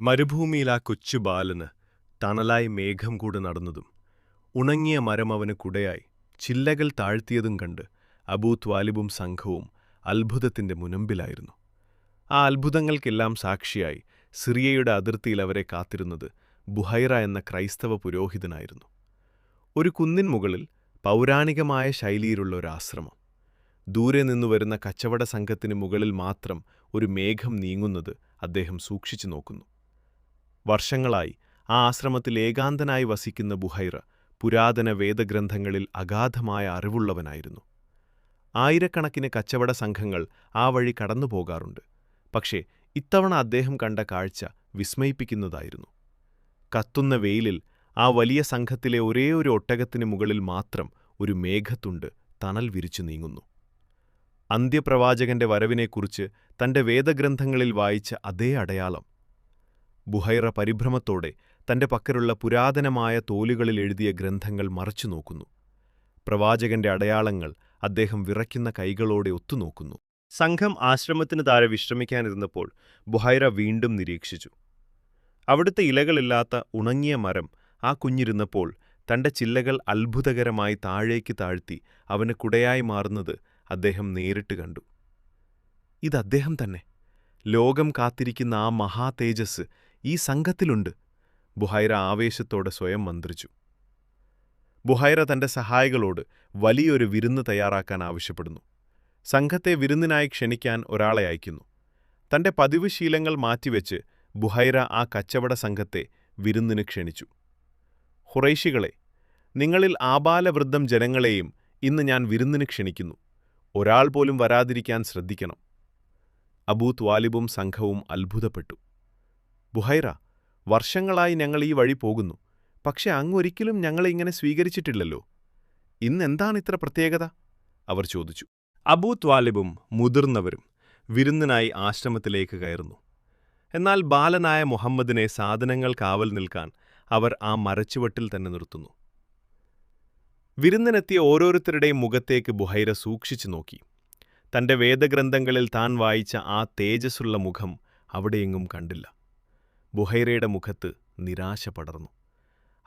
മരുഭൂമിയിൽ ആ കൊച്ചു ബാലന് തണലായി മേഘം കൂടെ നടന്നതും ഉണങ്ങിയ മരം അവന് കുടയായി ചില്ലകൾ താഴ്ത്തിയതും കണ്ട് അബൂ ത്വാലിബും സംഘവും അത്ഭുതത്തിന്റെ മുനമ്പിലായിരുന്നു. ആ അത്ഭുതങ്ങൾക്കെല്ലാം സാക്ഷിയായി സിറിയയുടെ അതിർത്തിയിൽ അവരെ കാത്തിരുന്നത് ബുഹൈറ എന്ന ക്രൈസ്തവ പുരോഹിതനായിരുന്നു. ഒരു കുന്നിൻ മുകളിൽ പൗരാണികമായ ശൈലിയിലുള്ള ഒരാശ്രമം. ദൂരെ നിന്നുവരുന്ന കച്ചവട സംഘത്തിന് മുകളിൽ മാത്രം ഒരു മേഘം നീങ്ങുന്നത് അദ്ദേഹം സൂക്ഷിച്ചു നോക്കുന്നു. വർഷങ്ങളായി ആ ആശ്രമത്തിൽ ഏകാന്തനായി വസിക്കുന്ന ബുഹൈറ പുരാതന വേദഗ്രന്ഥങ്ങളിൽ അഗാധമായ അറിവുള്ളവനായിരുന്നു. ആയിരക്കണക്കിന് കച്ചവട സംഘങ്ങൾ ആ വഴി കടന്നുപോകാറുണ്ട്. പക്ഷേ ഇത്തവണ അദ്ദേഹം കണ്ട കാഴ്ച വിസ്മയിപ്പിക്കുന്നതായിരുന്നു. കത്തുന്ന വെയിലിൽ ആ വലിയ സംഘത്തിലെ ഒരേയൊരു ഒട്ടകത്തിന് മുകളിൽ മാത്രം ഒരു മേഘത്തുണ്ട് തണൽ വിരിച്ചു നീങ്ങുന്നു. അന്ത്യപ്രവാചകന്റെ വരവിനെക്കുറിച്ച് തന്റെ വേദഗ്രന്ഥങ്ങളിൽ വായിച്ച അതേ അടയാളം. ബുഹൈറ പരിഭ്രമത്തോടെ തന്റെ പക്കലുള്ള പുരാതനമായ തോലുകളിൽ എഴുതിയ ഗ്രന്ഥങ്ങൾ മറച്ചു നോക്കുന്നു. പ്രവാചകന്റെ അടയാളങ്ങൾ അദ്ദേഹം വിറയ്ക്കുന്ന കൈകളോടെ ഒത്തുനോക്കുന്നു. സംഘം ആശ്രമത്തിന് താഴെ വിശ്രമിക്കാനിരുന്നപ്പോൾ ബുഹൈറ വീണ്ടും നിരീക്ഷിച്ചു. അവിടുത്തെ ഇലകളില്ലാത്ത ഉണങ്ങിയ മരം ആ കുഞ്ഞിരുന്നപ്പോൾ തന്റെ ചില്ലകൾ അത്ഭുതകരമായി താഴേക്ക് താഴ്ത്തി അവന് കുടയായി മാറുന്നത് അദ്ദേഹം നേരിട്ട് കണ്ടു. ഇതദ്ദേഹം തന്നെ. ലോകം കാത്തിരിക്കുന്ന ആ മഹാ തേജസ് ഈ സംഘത്തിലുണ്ട്. ബുഹൈറ ആവേശത്തോടെ സ്വയം മന്ത്രിച്ചു. ബുഹൈറ തന്റെ സഹായികളോട് വലിയൊരു വിരുന്ന് തയ്യാറാക്കാൻ ആവശ്യപ്പെടുന്നു. സംഘത്തെ വിരുന്നിനായി ക്ഷണിക്കാൻ ഒരാളെ അയക്കുന്നു. തന്റെ പതിവ് ശീലങ്ങൾ മാറ്റിവെച്ച് ബുഹൈറ ആ കച്ചവട സംഘത്തെ വിരുന്നിന് ക്ഷണിച്ചു. ഖുറൈശികളെ, നിങ്ങളിൽ ആബാലവൃദ്ധം ജനങ്ങളെയും ഇന്ന് ഞാൻ വിരുന്നിന് ക്ഷണിക്കുന്നു. ഒരാൾ പോലും വരാതിരിക്കാൻ ശ്രദ്ധിക്കണം. അബൂ ത്വാലിബും സംഘവും അത്ഭുതപ്പെട്ടു. ബുഹൈറ, വർഷങ്ങളായി ഞങ്ങൾ ഈ വഴി പോകുന്നു. പക്ഷെ അങ്ങൊരിക്കലും ഞങ്ങളെ ഇങ്ങനെ സ്വീകരിച്ചിട്ടില്ലല്ലോ. ഇന്നെന്താണ് ഇത്ര പ്രത്യേകത? അവർ ചോദിച്ചു. അബൂ ത്വാലിബും മുതിർന്നവരും വിരുന്നിനായി ആശ്രമത്തിലേക്ക് കയറുന്നു. എന്നാൽ ബാലനായ മുഹമ്മദിനെ സാധനങ്ങൾ കാവൽ നിൽക്കാൻ അവർ ആ മരച്ചുവട്ടിൽ തന്നെ നിർത്തുന്നു. വിരുന്നിനെത്തിയ ഓരോരുത്തരുടെയും മുഖത്തേക്ക് ബുഹൈറ സൂക്ഷിച്ചു നോക്കി. തന്റെ വേദഗ്രന്ഥങ്ങളിൽ താൻ വായിച്ച ആ തേജസ്സുള്ള മുഖം അവിടെയെങ്ങും കണ്ടില്ല. ബുഹൈറയുടെ മുഖത്ത് നിരാശ പടർന്നു.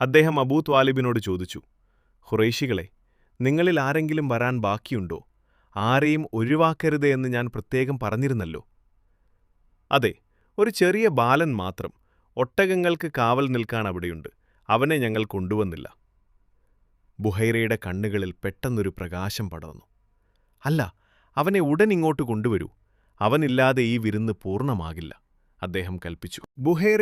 അദ്ദേഹം അബൂ ത്വാലിബിനോട് ചോദിച്ചു, ഖുറൈശികളെ, നിങ്ങളിൽ ആരെങ്കിലും വരാൻ ബാക്കിയുണ്ടോ? ആരെയും ഒഴിവാക്കരുത് എന്ന് ഞാൻ പ്രത്യേകം പറഞ്ഞിരുന്നല്ലോ. അതെ, ഒരു ചെറിയ ബാലൻ മാത്രം. ഒട്ടകങ്ങൾക്ക് കാവൽ നിൽക്കാൻ അവിടെയുണ്ട്. അവനെ ഞങ്ങൾ കൊണ്ടുവന്നില്ല. ബുഹൈറയുടെ കണ്ണുകളിൽ പെട്ടെന്നൊരു പ്രകാശം പടർന്നു. അല്ല, അവനെ ഉടൻ ഇങ്ങോട്ട് കൊണ്ടുവരൂ. അവനില്ലാതെ ഈ വിരുന്ന് പൂർണ്ണമാകില്ല, അദ്ദേഹം കൽപ്പിച്ചു. ബുഹൈറ